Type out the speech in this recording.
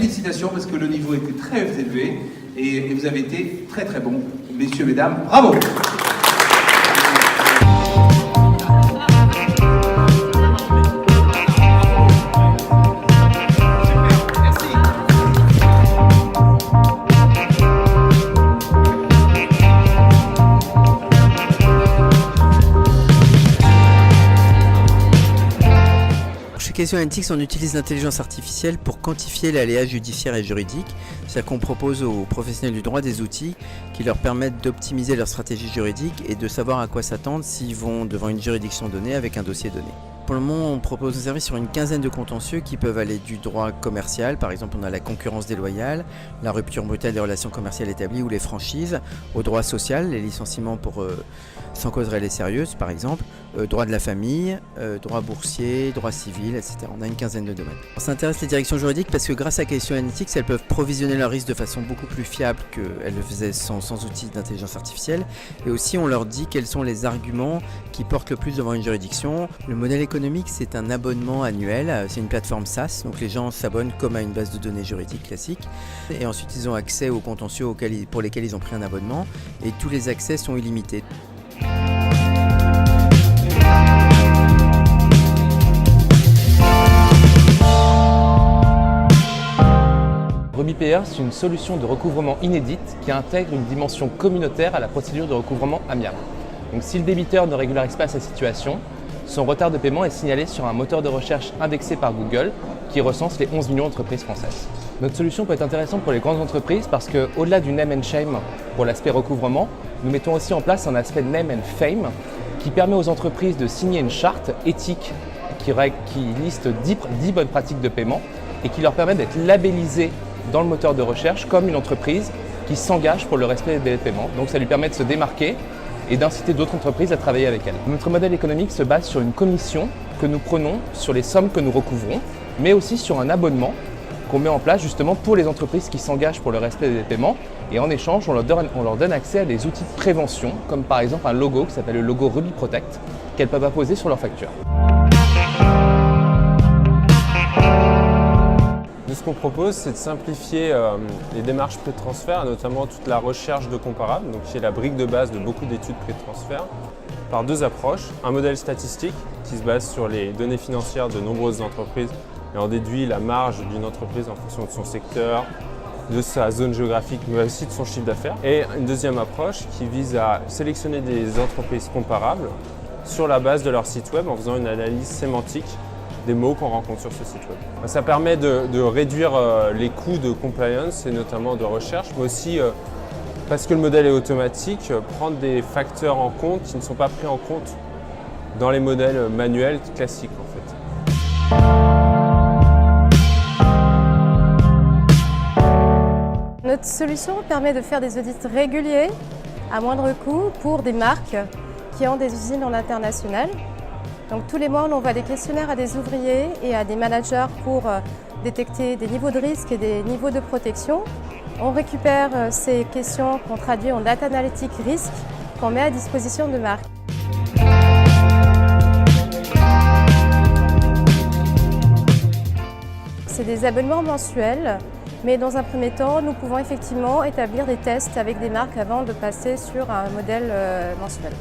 félicitations parce que le niveau était très élevé et vous avez été très très bons, messieurs, mesdames, bravo! Chez Question Analytics, on utilise l'intelligence artificielle pour quantifier les aléas judiciaires et juridiques. C'est-à-dire qu'on propose aux professionnels du droit des outils qui leur permettent d'optimiser leur stratégie juridique et de savoir à quoi s'attendre s'ils vont devant une juridiction donnée avec un dossier donné. Pour le moment, on propose un service sur une quinzaine de contentieux qui peuvent aller du droit commercial, par exemple on a la concurrence déloyale, la rupture brutale des relations commerciales établies ou les franchises, au droit social, les licenciements pour sans cause réelle et sérieuse par exemple, droit de la famille, droit boursier, droit civil, etc. On a une quinzaine de domaines. On s'intéresse les directions juridiques parce que grâce à Question Analytics, elles peuvent provisionner leurs risques de façon beaucoup plus fiable qu'elles le faisaient sans outils d'intelligence artificielle. Et aussi on leur dit quels sont les arguments qui portent le plus devant une juridiction. Le modèle économique, c'est un abonnement annuel, c'est une plateforme SaaS, donc les gens s'abonnent comme à une base de données juridique classique. Et ensuite ils ont accès aux contentieux pour lesquels ils ont pris un abonnement et tous les accès sont illimités. RubyPR, c'est une solution de recouvrement inédite qui intègre une dimension communautaire à la procédure de recouvrement amiable. Donc, si le débiteur ne régularise pas sa situation, son retard de paiement est signalé sur un moteur de recherche indexé par Google qui recense les 11 millions d'entreprises françaises. Notre solution peut être intéressante pour les grandes entreprises parce qu'au-delà du name and shame pour l'aspect recouvrement, nous mettons aussi en place un aspect name and fame qui permet aux entreprises de signer une charte éthique qui liste 10 bonnes pratiques de paiement et qui leur permet d'être labellisées dans le moteur de recherche comme une entreprise qui s'engage pour le respect des délais de paiement. Donc ça lui permet de se démarquer et d'inciter d'autres entreprises à travailler avec elle. Notre modèle économique se base sur une commission que nous prenons sur les sommes que nous recouvrons, mais aussi sur un abonnement qu'on met en place justement pour les entreprises qui s'engagent pour le respect des paiements. Et en échange, on leur donne accès à des outils de prévention, comme par exemple un logo qui s'appelle le logo Ruby Protect, qu'elles peuvent apposer sur leur facture. Ce qu'on propose, c'est de simplifier les démarches pré-transfert, notamment toute la recherche de comparables, donc qui est la brique de base de beaucoup d'études pré-transfert, par deux approches. Un modèle statistique qui se base sur les données financières de nombreuses entreprises et en déduit la marge d'une entreprise en fonction de son secteur, de sa zone géographique, mais aussi de son chiffre d'affaires. Et une deuxième approche qui vise à sélectionner des entreprises comparables sur la base de leur site web en faisant une analyse sémantique des mots qu'on rencontre sur ce site web. Ça permet de réduire les coûts de compliance et notamment de recherche, mais aussi parce que le modèle est automatique, prendre des facteurs en compte qui ne sont pas pris en compte dans les modèles manuels classiques en fait. Notre solution permet de faire des audits réguliers à moindre coût pour des marques qui ont des usines en international. Donc tous les mois, on envoie des questionnaires à des ouvriers et à des managers pour détecter des niveaux de risque et des niveaux de protection. On récupère ces questions qu'on traduit en data analytic risque qu'on met à disposition de marques. C'est des abonnements mensuels, mais dans un premier temps, nous pouvons effectivement établir des tests avec des marques avant de passer sur un modèle mensuel.